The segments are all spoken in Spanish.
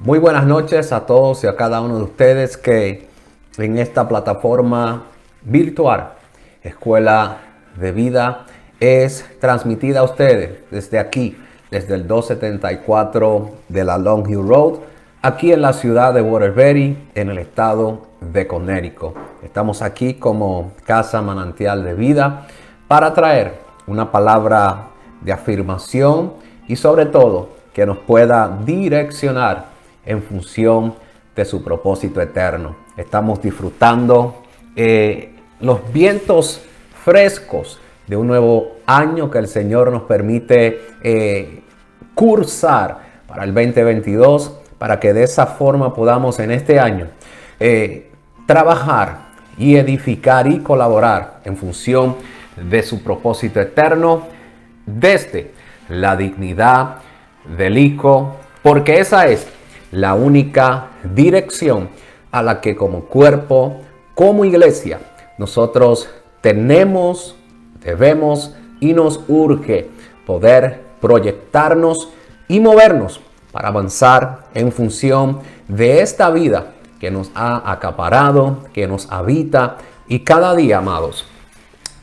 Muy buenas noches a todos y a cada uno de ustedes que en esta plataforma virtual, Escuela de Vida, es transmitida a ustedes desde aquí, desde el 274 de la Long Hill Road, aquí en la ciudad de Waterbury, en el estado de Connecticut. Estamos aquí como Casa Manantial de Vida para traer una palabra de afirmación y sobre todo que nos pueda direccionar en función de su propósito eterno. Estamos disfrutando los vientos frescos de un nuevo año que el Señor nos permite cursar para el 2022, para que de esa forma podamos en este año trabajar y edificar y colaborar en función de su propósito eterno desde la dignidad del Hijo, porque esa es la única dirección a la que como cuerpo, como iglesia, nosotros tenemos, debemos y nos urge poder proyectarnos y movernos para avanzar en función de esta vida que nos ha acaparado, que nos habita y cada día, amados,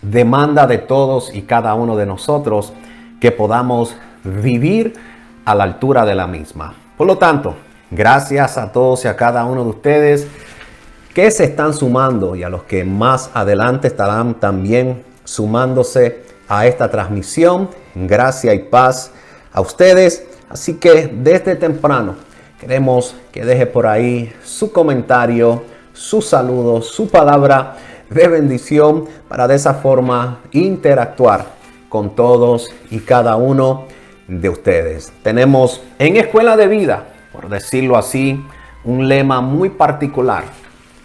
demanda de todos y cada uno de nosotros que podamos vivir a la altura de la misma. Por lo tanto, gracias a todos y a cada uno de ustedes que se están sumando y a los que más adelante estarán también sumándose a esta transmisión. Gracia y paz a ustedes. Así que desde temprano queremos que deje por ahí su comentario, su saludo, su palabra de bendición para de esa forma interactuar con todos y cada uno de ustedes. Tenemos en Escuela de Vida, por decirlo así, un lema muy particular,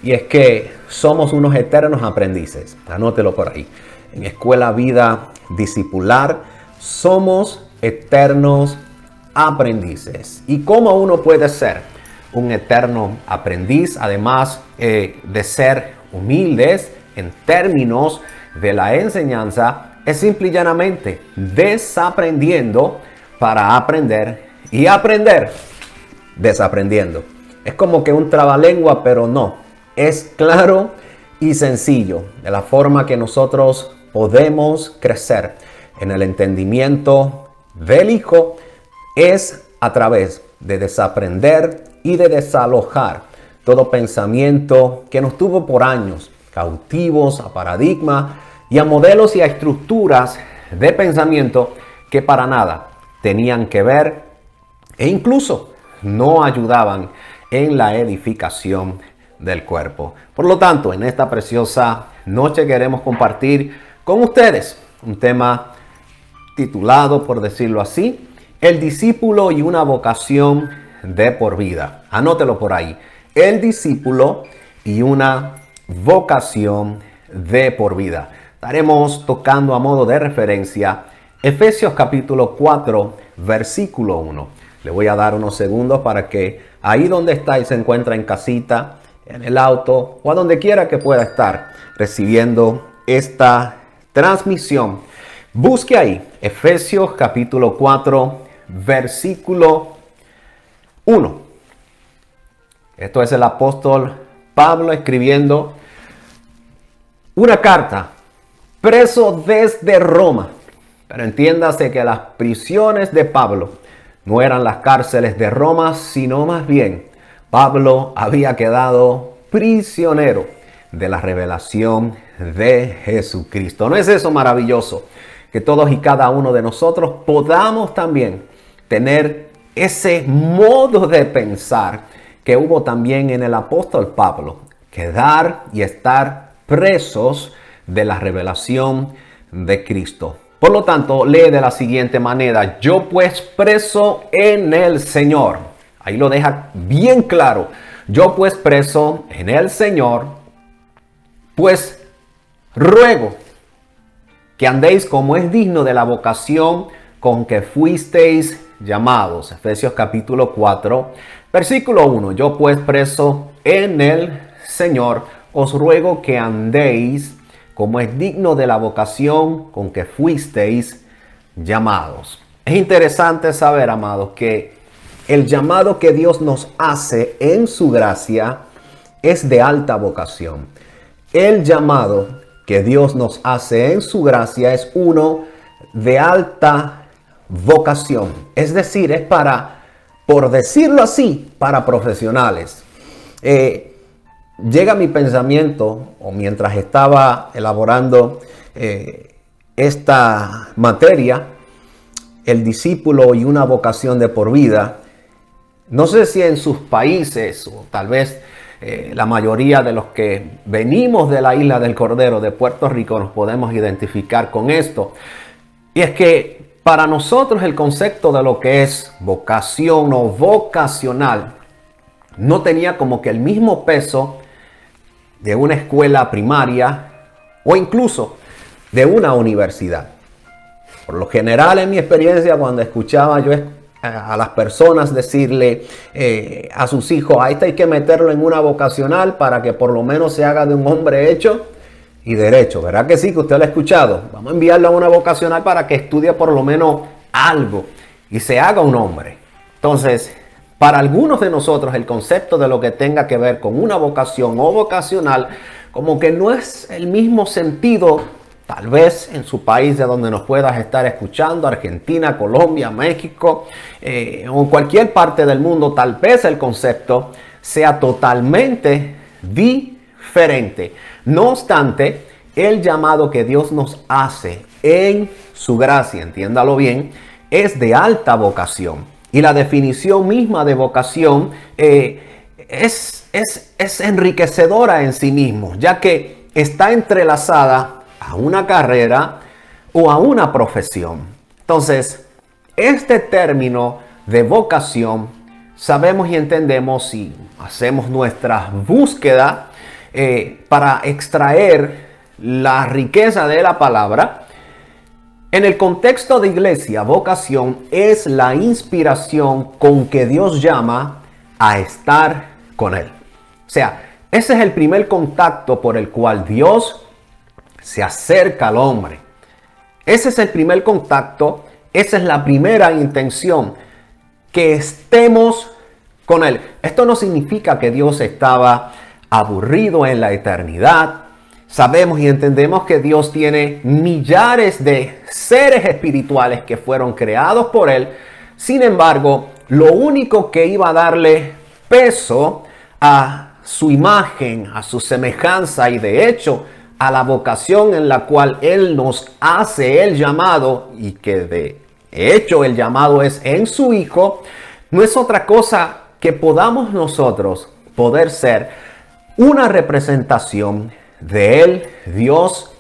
y es que somos unos eternos aprendices. Anótelo por ahí. En Escuela Vida Discipular somos eternos aprendices. ¿Y cómo uno puede ser un eterno aprendiz, además de ser humildes en términos de la enseñanza? Es simple y llanamente desaprendiendo para aprender y aprender desaprendiendo. Es como que un trabalengua, pero no. Es claro y sencillo de la forma que nosotros podemos crecer en el entendimiento del Hijo es a través de desaprender y de desalojar todo pensamiento que nos tuvo por años cautivos a paradigmas y a modelos y a estructuras de pensamiento que para nada tenían que ver e incluso no ayudaban en la edificación del cuerpo. Por lo tanto, en esta preciosa noche queremos compartir con ustedes un tema titulado, por decirlo así, El discípulo y una vocación de por vida. Anótelo por ahí. El discípulo y una vocación de por vida. Estaremos tocando a modo de referencia Efesios capítulo 4, versículo 1. Le voy a dar unos segundos para que ahí donde está y se encuentra en casita, en el auto o a donde quiera que pueda estar recibiendo esta transmisión, busque ahí Efesios capítulo 4, versículo 1. Esto es el apóstol Pablo escribiendo una carta, preso desde Roma. Pero entiéndase que las prisiones de Pablo no eran las cárceles de Roma, sino más bien Pablo había quedado prisionero de la revelación de Jesucristo. ¿No es eso maravilloso? Que todos y cada uno de nosotros podamos también tener ese modo de pensar que hubo también en el apóstol Pablo, quedar y estar presos de la revelación de Cristo. Por lo tanto, lee de la siguiente manera: yo pues preso en el Señor. Ahí lo deja bien claro. Yo pues preso en el Señor, pues ruego que andéis como es digno de la vocación con que fuisteis llamados. Efesios capítulo 4, versículo 1. Yo pues preso en el Señor, os ruego que andéis como es digno de la vocación con que fuisteis llamados. Es interesante saber, amados, que el llamado que Dios nos hace en su gracia es de alta vocación. El llamado que Dios nos hace en su gracia es uno de alta vocación. Es decir, es para, por decirlo así, para profesionales. Llega mi pensamiento, o mientras estaba elaborando esta materia, el discípulo y una vocación de por vida. No sé si en sus países, o tal vez la mayoría de los que venimos de la isla del Cordero, de Puerto Rico, nos podemos identificar con esto. Y es que para nosotros el concepto de lo que es vocación o vocacional no tenía como que el mismo peso de una escuela primaria o incluso de una universidad. Por lo general, en mi experiencia, cuando escuchaba yo a las personas decirle a sus hijos, a este hay que meterlo en una vocacional para que por lo menos se haga de un hombre hecho y derecho. ¿Verdad que sí? Que usted lo ha escuchado. Vamos a enviarlo a una vocacional para que estudie por lo menos algo y se haga un hombre. Entonces, para algunos de nosotros el concepto de lo que tenga que ver con una vocación o vocacional como que no es el mismo sentido, tal vez en su país de donde nos puedas estar escuchando, Argentina, Colombia, México o en cualquier parte del mundo, tal vez el concepto sea totalmente diferente. No obstante, el llamado que Dios nos hace en su gracia, entiéndalo bien, es de alta vocación. Y la definición misma de vocación es enriquecedora en sí mismo, ya que está entrelazada a una carrera o a una profesión. Entonces, este término de vocación, sabemos y entendemos si hacemos nuestra búsqueda para extraer la riqueza de la palabra. En el contexto de iglesia, vocación es la inspiración con que Dios llama a estar con Él. O sea, ese es el primer contacto por el cual Dios se acerca al hombre. Ese es el primer contacto, esa es la primera intención, que estemos con Él. Esto no significa que Dios estaba aburrido en la eternidad. Sabemos y entendemos que Dios tiene millares de seres espirituales que fueron creados por Él. Sin embargo, lo único que iba a darle peso a su imagen, a su semejanza y de hecho a la vocación en la cual Él nos hace el llamado, y que de hecho el llamado es en su Hijo, no es otra cosa que podamos nosotros poder ser una representación de Él, Dios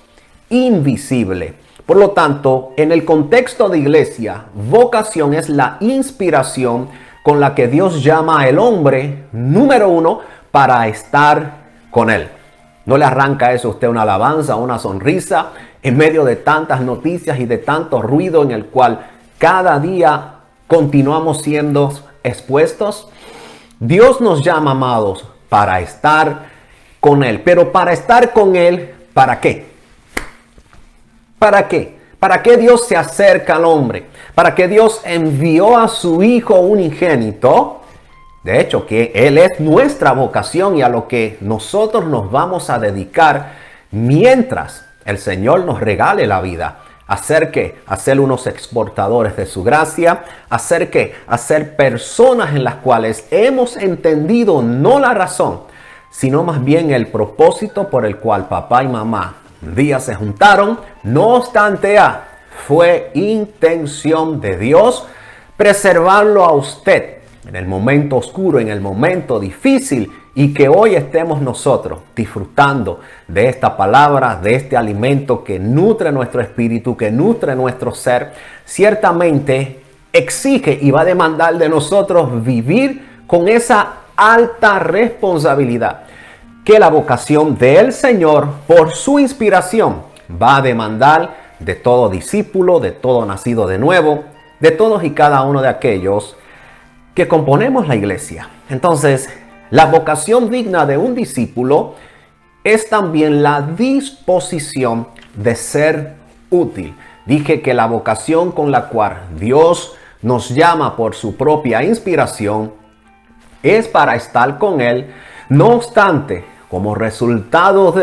invisible. Por lo tanto, en el contexto de iglesia, vocación es la inspiración con la que Dios llama al hombre, número uno, para estar con Él. ¿No le arranca eso a usted una alabanza, una sonrisa en medio de tantas noticias y de tanto ruido en el cual cada día continuamos siendo expuestos? Dios nos llama, amados, para estar con Él. Pero para estar con Él, ¿para qué? ¿Para qué? ¿Para qué Dios se acerca al hombre? ¿Para qué Dios envió a su Hijo unigénito? De hecho, que Él es nuestra vocación y a lo que nosotros nos vamos a dedicar mientras el Señor nos regale la vida. ¿Hacer qué? Hacer unos exportadores de su gracia. ¿Hacer qué? Hacer personas en las cuales hemos entendido no la razón, sino más bien el propósito por el cual papá y mamá un día se juntaron. No obstante, fue intención de Dios preservarlo a usted en el momento oscuro, en el momento difícil, y que hoy estemos nosotros disfrutando de esta palabra, de este alimento que nutre nuestro espíritu, que nutre nuestro ser. Ciertamente exige y va a demandar de nosotros vivir con esa alta responsabilidad que la vocación del Señor, por su inspiración, va a demandar de todo discípulo, de todo nacido de nuevo, de todos y cada uno de aquellos que componemos la iglesia. Entonces, la vocación digna de un discípulo es también la disposición de ser útil. Dije que la vocación con la cual Dios nos llama por su propia inspiración, es para estar con Él. No obstante, como resultado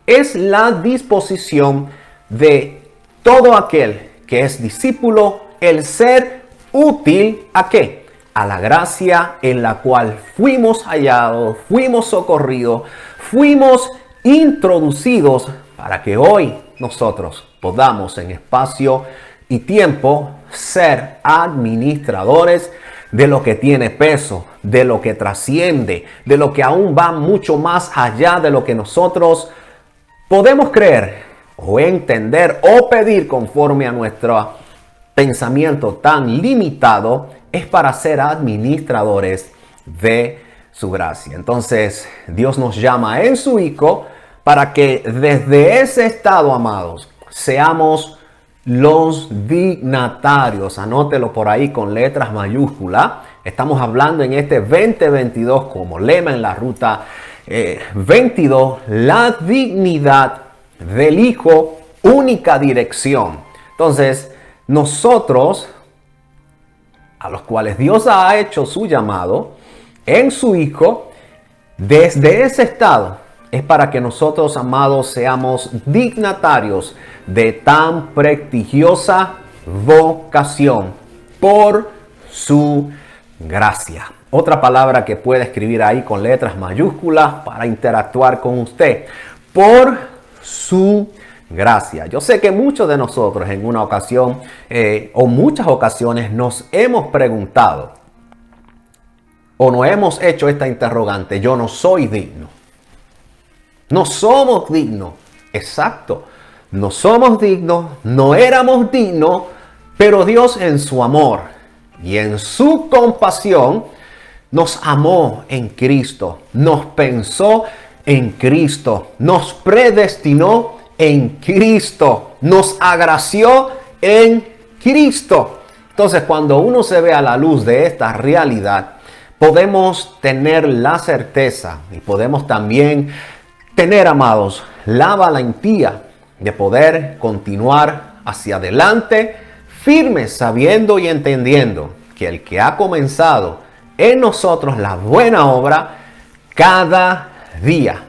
es la disposición de todo aquel que es discípulo, el ser útil ¿a qué? A la gracia en la cual fuimos hallados, fuimos socorridos, fuimos introducidos para que hoy nosotros podamos en espacio y tiempo ser administradores de lo que tiene peso, de lo que trasciende, de lo que aún va mucho más allá de lo que nosotros podemos creer o entender o pedir conforme a nuestro pensamiento tan limitado. Es para ser administradores de su gracia. Entonces, Dios nos llama en su Hijo para que desde ese estado, amados, seamos los dignatarios. Anótelo por ahí con letras mayúsculas. Estamos hablando en este 2022 como lema en la ruta 22, la dignidad del Hijo, única dirección. Entonces, nosotros, a los cuales Dios ha hecho su llamado en su Hijo, desde ese estado, es para que nosotros, amados, seamos dignatarios de tan prestigiosa vocación por su gracia. Otra palabra que puede escribir ahí con letras mayúsculas para interactuar con usted. Por su gracia. Yo sé que muchos de nosotros en una ocasión o muchas ocasiones nos hemos preguntado o nos hemos hecho esta interrogante: yo no soy digno. No somos dignos. Exacto. No somos dignos, no éramos dignos, pero Dios en su amor y en su compasión nos amó en Cristo, nos pensó en Cristo, nos predestinó en Cristo, nos agració en Cristo. Entonces, cuando uno se ve a la luz de esta realidad, podemos tener la certeza y podemos también tener, amados, la valentía de poder continuar hacia adelante, firmes, sabiendo y entendiendo que el que ha comenzado en nosotros la buena obra, cada día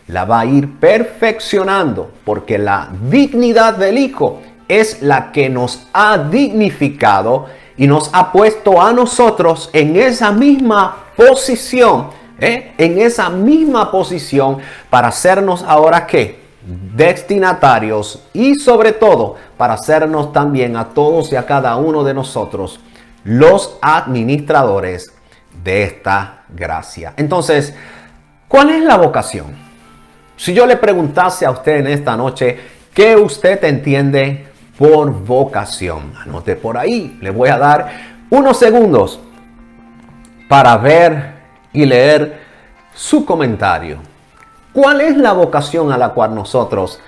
la va a ir perfeccionando, porque la dignidad del Hijo es la que nos ha dignificado y nos ha puesto a nosotros en esa misma posición, para hacernos ahora ¿qué? Destinatarios, y sobre todo para hacernos también a todos y a cada uno de nosotros los administradores de esta gracia. Entonces, ¿cuál es la vocación? Si yo le preguntase a usted en esta noche, ¿qué usted entiende por vocación? Anote por ahí. Le voy a dar unos segundos para ver y leer su comentario. ¿Cuál es la vocación a la cual nosotros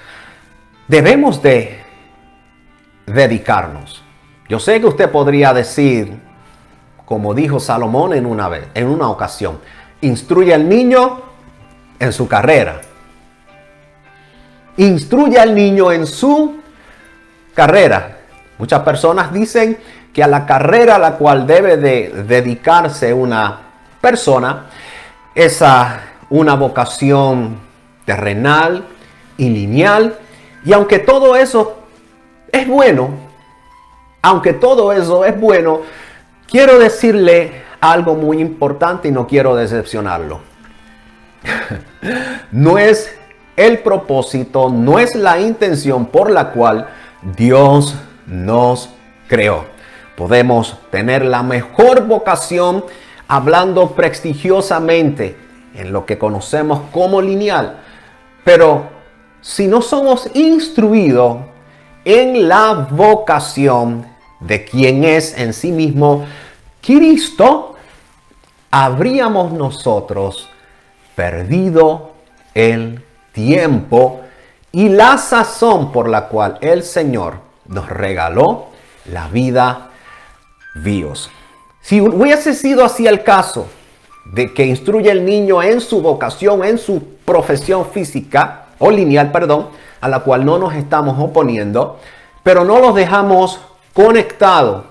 debemos de dedicarnos? Yo sé que usted podría decir, como dijo Salomón en una ocasión, instruye al niño en su carrera. Instruye al niño en su carrera. Muchas personas dicen que a la carrera a la cual debe de dedicarse una persona es una vocación terrenal y lineal. Y aunque todo eso es bueno, quiero decirle algo muy importante y no quiero decepcionarlo. No es el propósito, no es la intención por la cual Dios nos creó. Podemos tener la mejor vocación hablando prestigiosamente en lo que conocemos como lineal, pero si no somos instruidos en la vocación de quien es en sí mismo Cristo, habríamos nosotros perdido el tiempo y la sazón por la cual el Señor nos regaló la vida vivos. Si hubiese sido así el caso de que instruye al niño en su vocación, en su profesión física o lineal, a la cual no nos estamos oponiendo, pero no los dejamos conectado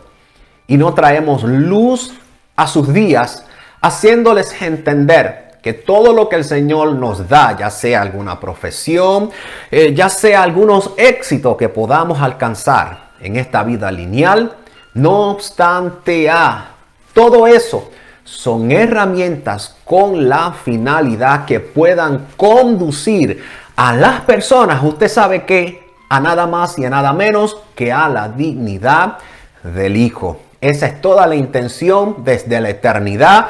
y no traemos luz a sus días, haciéndoles entender que todo lo que el Señor nos da, ya sea alguna profesión, ya sea algunos éxitos que podamos alcanzar en esta vida lineal, no obstante todo eso son herramientas con la finalidad que puedan conducir a las personas, usted sabe que a nada más y a nada menos que a la dignidad del Hijo. Esa es toda la intención desde la eternidad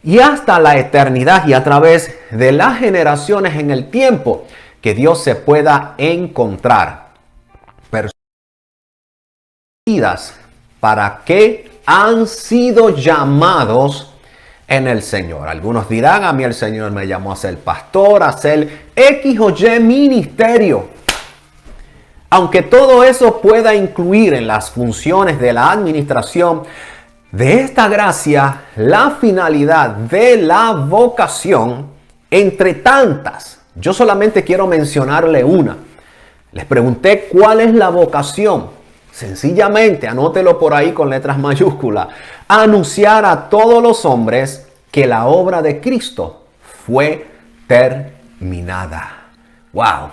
y hasta la eternidad y a través de las generaciones en el tiempo, que Dios se pueda encontrar personas para que han sido llamados en el Señor. Algunos dirán, a mí el Señor me llamó a ser pastor, a ser X o Y ministerio. Aunque todo eso pueda incluir en las funciones de la administración de esta gracia, la finalidad de la vocación, entre tantas, yo solamente quiero mencionarle una. Les pregunté cuál es la vocación. Sencillamente, anótelo por ahí con letras mayúsculas. Anunciar a todos los hombres que la obra de Cristo fue terminada. ¡Wow!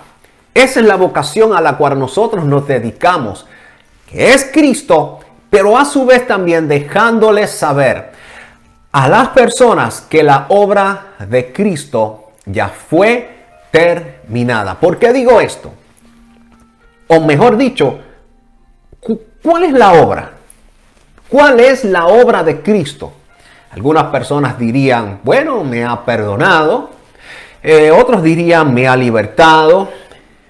Esa es la vocación a la cual nosotros nos dedicamos, que es Cristo, pero a su vez también dejándoles saber a las personas que la obra de Cristo ya fue terminada. ¿Por qué digo esto? O mejor dicho, ¿cuál es la obra? ¿Cuál es la obra de Cristo? Algunas personas dirían, bueno, me ha perdonado. Otros dirían, me ha libertado,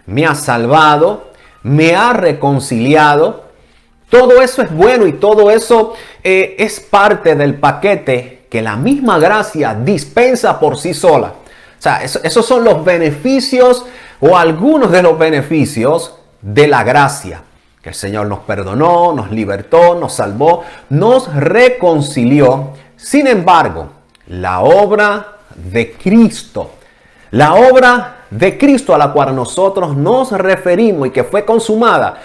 me ha salvado, me ha reconciliado. Todo eso es bueno y todo eso es parte del paquete que la misma gracia dispensa por sí sola. O sea, esos son los beneficios o algunos de los beneficios de la gracia. Que el Señor nos perdonó, nos libertó, nos salvó, nos reconcilió. Sin embargo, la obra de Cristo, la obra de Cristo a la cual nosotros nos referimos y que fue consumada,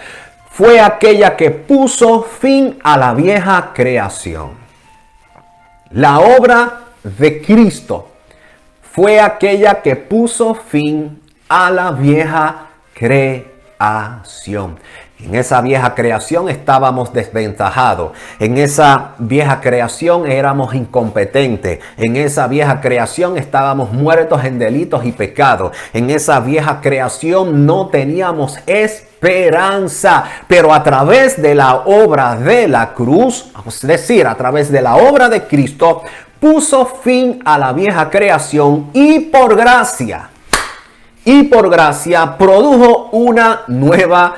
fue aquella que puso fin a la vieja creación. La obra de Cristo fue aquella que puso fin a la vieja creación. En esa vieja creación estábamos desventajados. En esa vieja creación éramos incompetentes. En esa vieja creación estábamos muertos en delitos y pecados. En esa vieja creación no teníamos esperanza. Pero a través de la obra de la cruz, es decir, a través de la obra de Cristo, puso fin a la vieja creación y por gracia produjo una nueva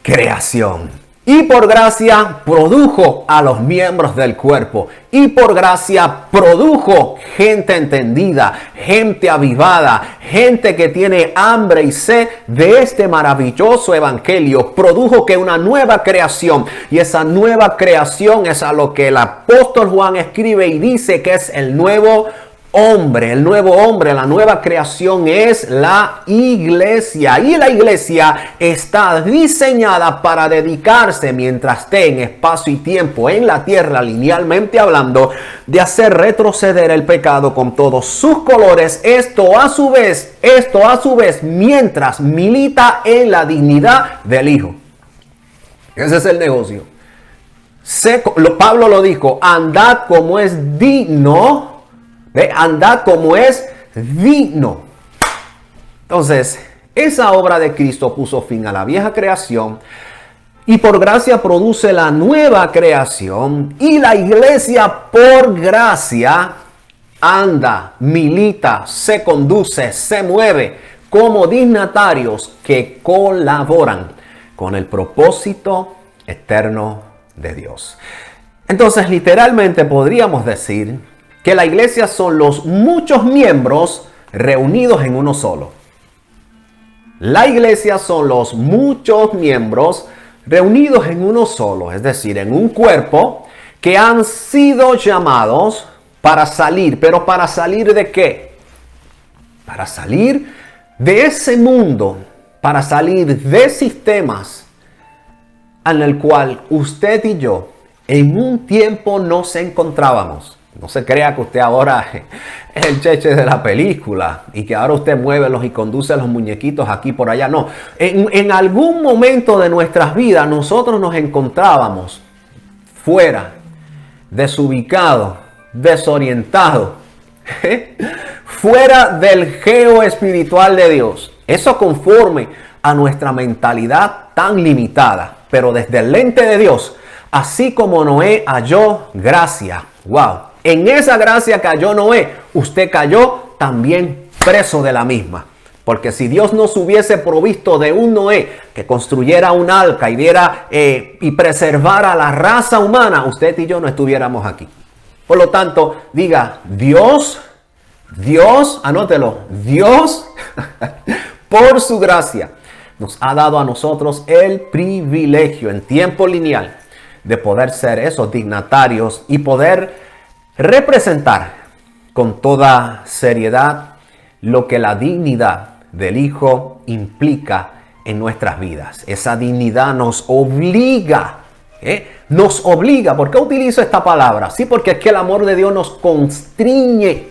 creación. Y por gracia produjo a los miembros del cuerpo. Y por gracia produjo gente entendida, gente avivada, gente que tiene hambre y sed de este maravilloso evangelio. Produjo que una nueva creación. Y esa nueva creación es a lo que el apóstol Juan escribe y dice que es el nuevo hombre, la nueva creación es la iglesia. Y la iglesia está diseñada para dedicarse, mientras esté en espacio y tiempo en la tierra, linealmente hablando, de hacer retroceder el pecado con todos sus colores. Esto a su vez, mientras milita en la dignidad del Hijo. Ese es el negocio. Pablo lo dijo, andad como es digno. Andad como es digno. Entonces, esa obra de Cristo puso fin a la vieja creación y por gracia produce la nueva creación. Y la iglesia por gracia anda, milita, se conduce, se mueve como dignatarios que colaboran con el propósito eterno de Dios. Entonces, literalmente podríamos decir que la iglesia son los muchos miembros reunidos en uno solo. La iglesia son los muchos miembros reunidos en uno solo, es decir, en un cuerpo que han sido llamados para salir. ¿Pero para salir de qué? Para salir de ese mundo, para salir de sistemas en el cual usted y yo en un tiempo nos encontrábamos. No se crea que usted ahora es el cheche de la película y que ahora usted mueve y conduce los muñequitos aquí por allá. No, en algún momento de nuestras vidas nosotros nos encontrábamos fuera, desubicados, desorientados, fuera del geo espiritual de Dios. Eso conforme a nuestra mentalidad tan limitada, pero desde el lente de Dios, así como Noé halló gracia. Wow. En esa gracia cayó Noé. Usted cayó también preso de la misma. Porque si Dios nos hubiese provisto de un Noé que construyera un arca y diera y preservara a la raza humana, usted y yo no estuviéramos aquí. Por lo tanto, diga, Dios, anótelo, Dios, por su gracia, nos ha dado a nosotros el privilegio en tiempo lineal de poder ser esos dignatarios y poder representar con toda seriedad lo que la dignidad del Hijo implica en nuestras vidas. Esa dignidad nos obliga, nos obliga. ¿Por qué utilizo esta palabra? Sí, porque es que el amor de Dios nos constriñe.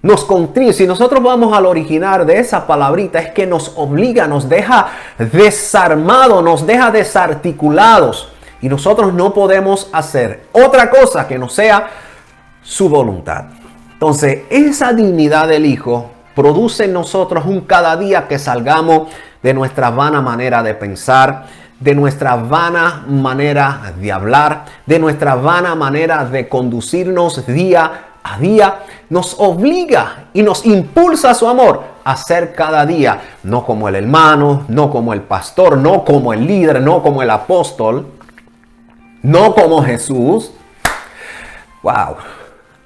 Nos constriñe. Si nosotros vamos al original de esa palabrita, es que nos obliga, nos deja desarmados, nos deja desarticulados. Y nosotros no podemos hacer otra cosa que no sea su voluntad. Entonces, esa dignidad del Hijo produce en nosotros un cada día que salgamos de nuestra vana manera de pensar, de nuestra vana manera de hablar, de nuestra vana manera de conducirnos día a día. Nos obliga y nos impulsa su amor a ser cada día, no como el hermano, no como el pastor, no como el líder, no como el apóstol, no como Jesús. Wow.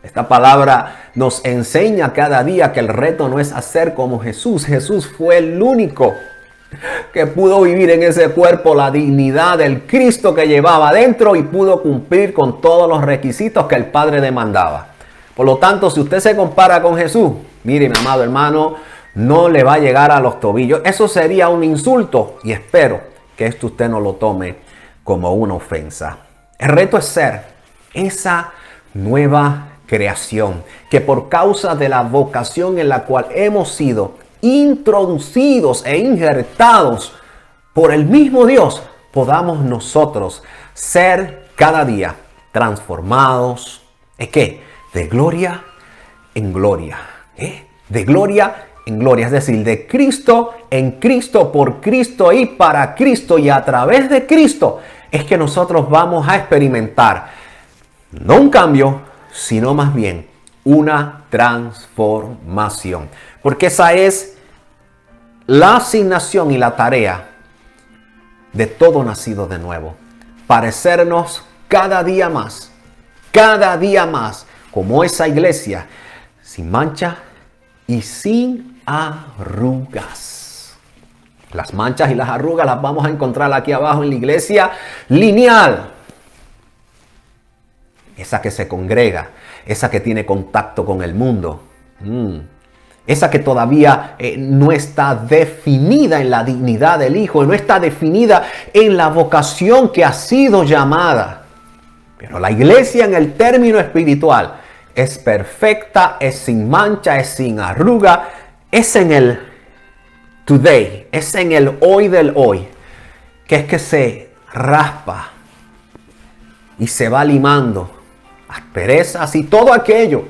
Esta palabra nos enseña cada día que el reto no es hacer como Jesús. Jesús fue el único que pudo vivir en ese cuerpo la dignidad del Cristo que llevaba dentro y pudo cumplir con todos los requisitos que el Padre demandaba. Por lo tanto, si usted se compara con Jesús, mire, mi amado hermano, no le va a llegar a los tobillos. Eso sería un insulto y espero que esto usted no lo tome como una ofensa. El reto es ser esa nueva creación que por causa de la vocación en la cual hemos sido introducidos e injertados por el mismo Dios, podamos nosotros ser cada día transformados. ¿Es qué? De gloria en gloria. De gloria en gloria. Es decir, de Cristo en Cristo, por Cristo y para Cristo y a través de Cristo es que nosotros vamos a experimentar no un cambio, sino más bien una transformación. Porque esa es la asignación y la tarea de todo nacido de nuevo. Parecernos cada día más como esa iglesia, sin mancha y sin arrugas. Las manchas y las arrugas las vamos a encontrar aquí abajo en la iglesia lineal. Esa que se congrega, esa que tiene contacto con el mundo. Esa que todavía no está definida en la dignidad del Hijo, no está definida en la vocación que ha sido llamada. Pero la iglesia en el término espiritual es perfecta, es sin mancha, es sin arruga, es en el today, es en el hoy del hoy, que es que se raspa y se va limando asperezas y todo aquello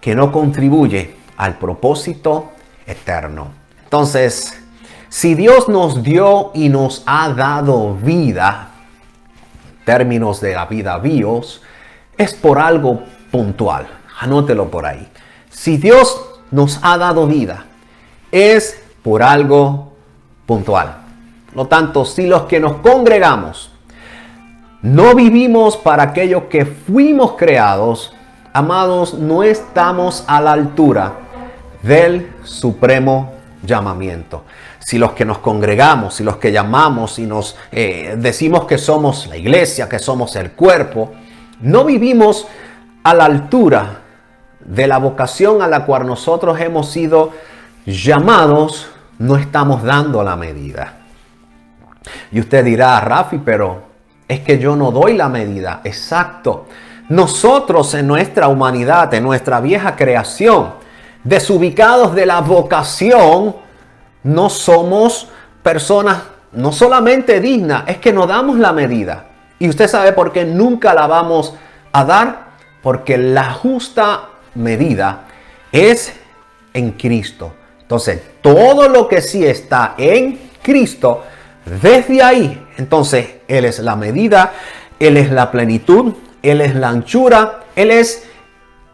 que no contribuye al propósito eterno. Entonces, si Dios nos dio y nos ha dado vida, en términos de la vida bios, es por algo puntual. Anótelo por ahí. Si Dios nos ha dado vida, es por algo puntual. Por lo tanto, si los que nos congregamos no vivimos para aquello que fuimos creados, amados, no estamos a la altura del supremo llamamiento. Si los que nos congregamos, si los que llamamos y nos decimos que somos la iglesia, que somos el cuerpo, no vivimos a la altura de la vocación a la cual nosotros hemos sido llamados, no estamos dando la medida. Y usted dirá, Rafi, pero es que yo no doy la medida. Exacto. Nosotros en nuestra humanidad, en nuestra vieja creación, desubicados de la vocación, no somos personas no solamente dignas, es que no damos la medida. Y usted sabe por qué nunca la vamos a dar, porque la justa medida es en Cristo. Entonces, todo lo que sí está en Cristo, desde ahí, entonces, Él es la medida, Él es la plenitud, Él es la anchura, Él es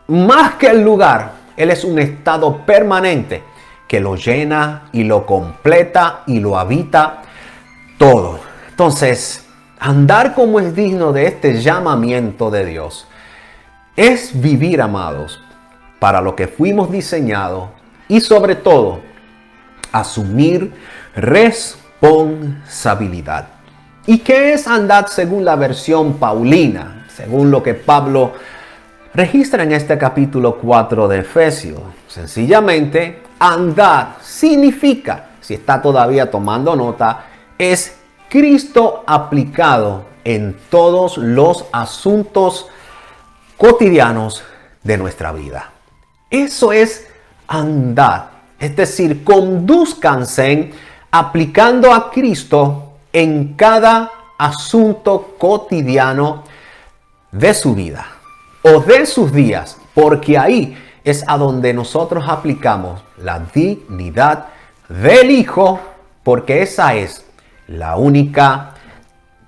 más que el lugar, Él es un estado permanente que lo llena y lo completa y lo habita todo. Entonces, andar como es digno de este llamamiento de Dios es vivir, amados, para lo que fuimos diseñados y sobre todo asumir responsabilidad. ¿Y qué es andar según la versión paulina? Según lo que Pablo registra en este capítulo 4 de Efesios. Sencillamente, andar significa, si está todavía tomando nota, es Cristo aplicado en todos los asuntos cotidianos de nuestra vida. Eso es andar. Es decir, condúzcanse aplicando a Cristo en cada asunto cotidiano de su vida o de sus días, porque ahí es a donde nosotros aplicamos la dignidad del Hijo, porque esa es la única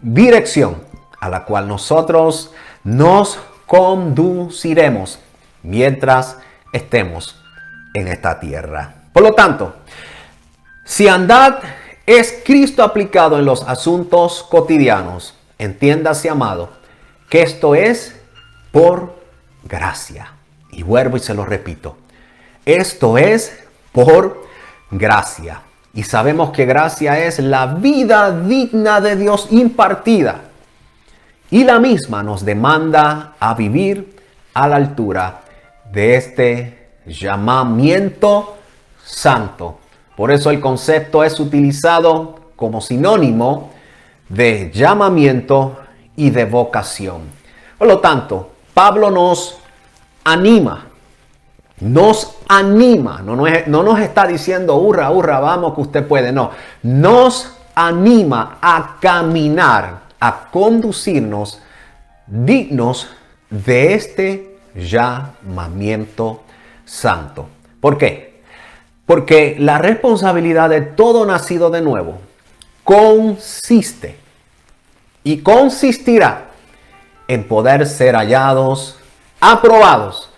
dirección a la cual nosotros nos conduciremos mientras estemos en esta tierra. Por lo tanto, si andar es Cristo aplicado en los asuntos cotidianos, entiéndase, amado, que esto es por gracia. Y vuelvo y se lo repito. Esto es por gracia. Y sabemos que gracia es la vida digna de Dios impartida. Y la misma nos demanda a vivir a la altura de este llamamiento santo. Por eso el concepto es utilizado como sinónimo de llamamiento y de vocación. Por lo tanto, Pablo nos anima, no nos está diciendo hurra, hurra, vamos que usted puede, no, nos anima a caminar, a conducirnos dignos de este llamamiento santo. ¿Por qué? Porque la responsabilidad de todo nacido de nuevo consiste y consistirá en poder ser hallados, aprobados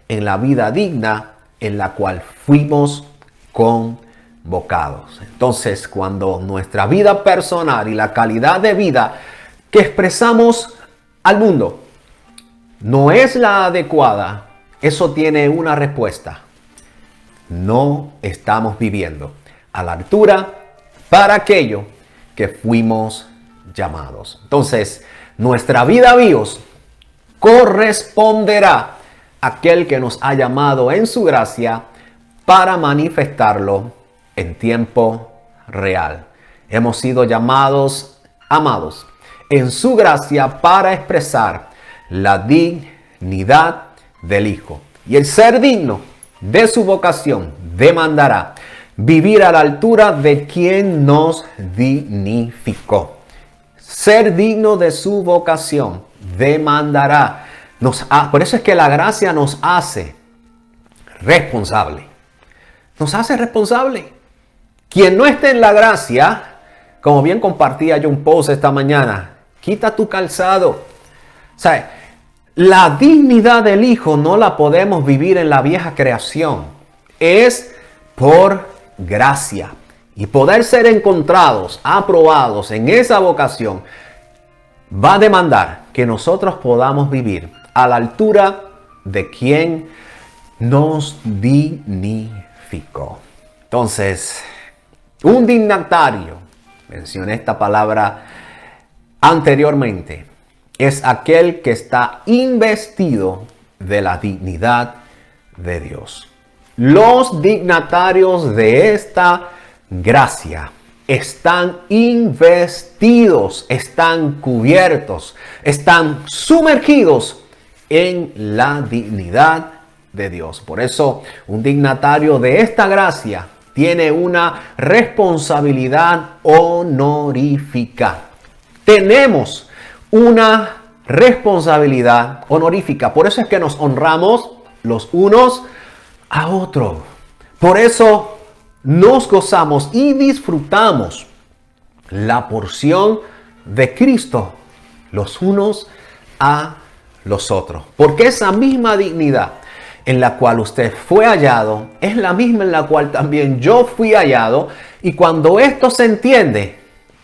en la vida digna en la cual fuimos convocados. Entonces, cuando nuestra vida personal y la calidad de vida que expresamos al mundo no es la adecuada, eso tiene una respuesta. No estamos viviendo a la altura para aquello que fuimos llamados. Entonces, nuestra vida bios corresponderá a aquel que nos ha llamado en su gracia para manifestarlo en tiempo real. Hemos sido llamados, amados, en su gracia para expresar la dignidad del Hijo. Y el ser digno de su vocación demandará vivir a la altura de quien nos dignificó. Ser digno de su vocación demandará. Por eso es que la gracia nos hace responsable. Nos hace responsable. Quien no esté en la gracia, como bien compartía yo un post esta mañana, quita tu calzado. O sea, la dignidad del Hijo no la podemos vivir en la vieja creación. Es por gracia. Y poder ser encontrados, aprobados en esa vocación, va a demandar que nosotros podamos vivir a la altura de quien nos dignificó. Entonces, un dignatario, mencioné esta palabra anteriormente, es aquel que está investido de la dignidad de Dios. Los dignatarios de esta gracia están investidos, están cubiertos, están sumergidos en la dignidad de Dios. Por eso, un dignatario de esta gracia tiene una responsabilidad honorífica. Tenemos una responsabilidad honorífica. Por eso es que nos honramos los unos a otros. Por eso nos gozamos y disfrutamos la porción de Cristo los unos a los otros. Porque esa misma dignidad en la cual usted fue hallado es la misma en la cual también yo fui hallado. Y cuando esto se entiende,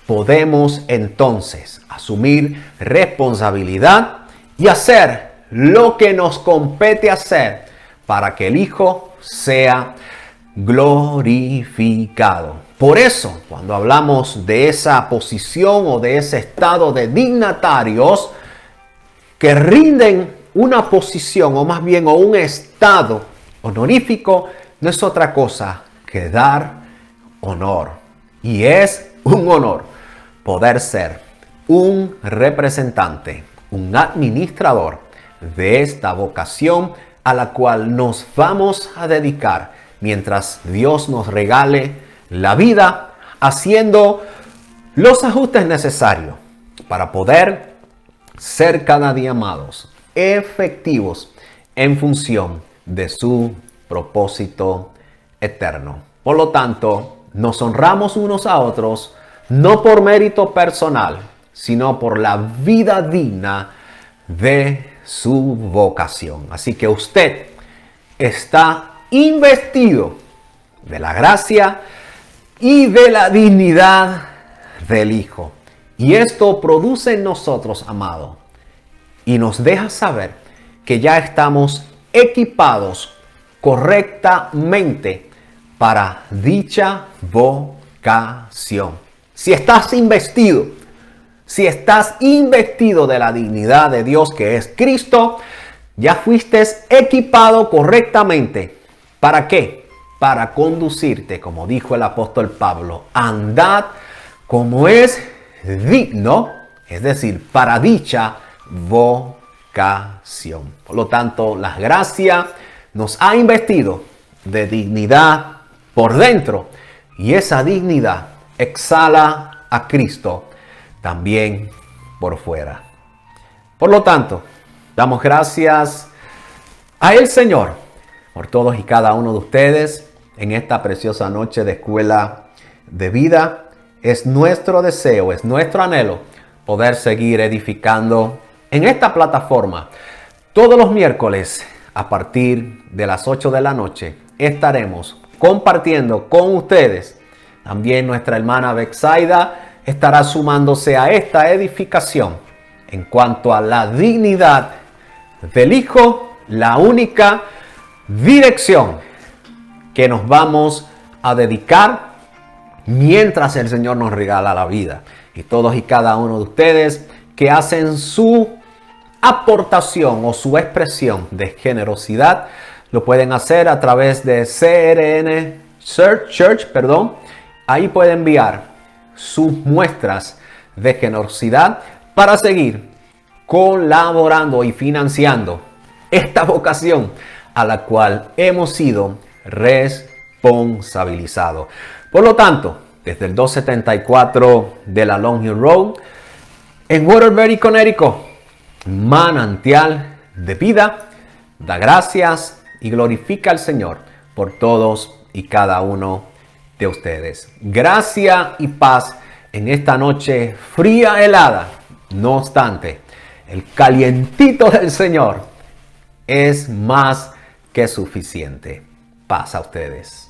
podemos entonces asumir responsabilidad y hacer lo que nos compete hacer para que el Hijo sea glorificado. Por eso, cuando hablamos de esa posición o de ese estado de dignatarios que rinden una posición o más bien un estado honorífico, no es otra cosa que dar honor. Y es un honor poder ser un representante, un administrador de esta vocación a la cual nos vamos a dedicar mientras Dios nos regale la vida, haciendo los ajustes necesarios para poder ser cada día amados, efectivos en función de su propósito eterno. Por lo tanto, nos honramos unos a otros, no por mérito personal, sino por la vida digna de su vocación. Así que usted está investido de la gracia y de la dignidad del Hijo. Y esto produce en nosotros, amado, y nos deja saber que ya estamos equipados correctamente para dicha vocación. Si estás investido de la dignidad de Dios que es Cristo, ya fuiste equipado correctamente. ¿Para qué? Para conducirte, como dijo el apóstol Pablo, andad como es digno, es decir, para dicha vocación. Por lo tanto, la gracia nos ha investido de dignidad por dentro y esa dignidad exhala a Cristo también por fuera. Por lo tanto, damos gracias a el Señor por todos y cada uno de ustedes en esta preciosa noche de Escuela de Vida. Es nuestro deseo, es nuestro anhelo poder seguir edificando en esta plataforma. Todos los miércoles a partir de las 8 de la noche estaremos compartiendo con ustedes. También nuestra hermana Bexaida estará sumándose a esta edificación en cuanto a la dignidad del Hijo, la única dirección que nos vamos a dedicar mientras el Señor nos regala la vida. Y todos y cada uno de ustedes que hacen su aportación o su expresión de generosidad, lo pueden hacer a través de CRN Church. Ahí puede enviar sus muestras de generosidad para seguir colaborando y financiando esta vocación a la cual hemos sido responsabilizados. Por lo tanto, desde el 274 de la Long Hill Road, en Waterbury, Connecticut, manantial de vida, da gracias y glorifica al Señor por todos y cada uno de ustedes. Gracia y paz en esta noche fría, helada. No obstante, el calientito del Señor es más que suficiente. Paz a ustedes.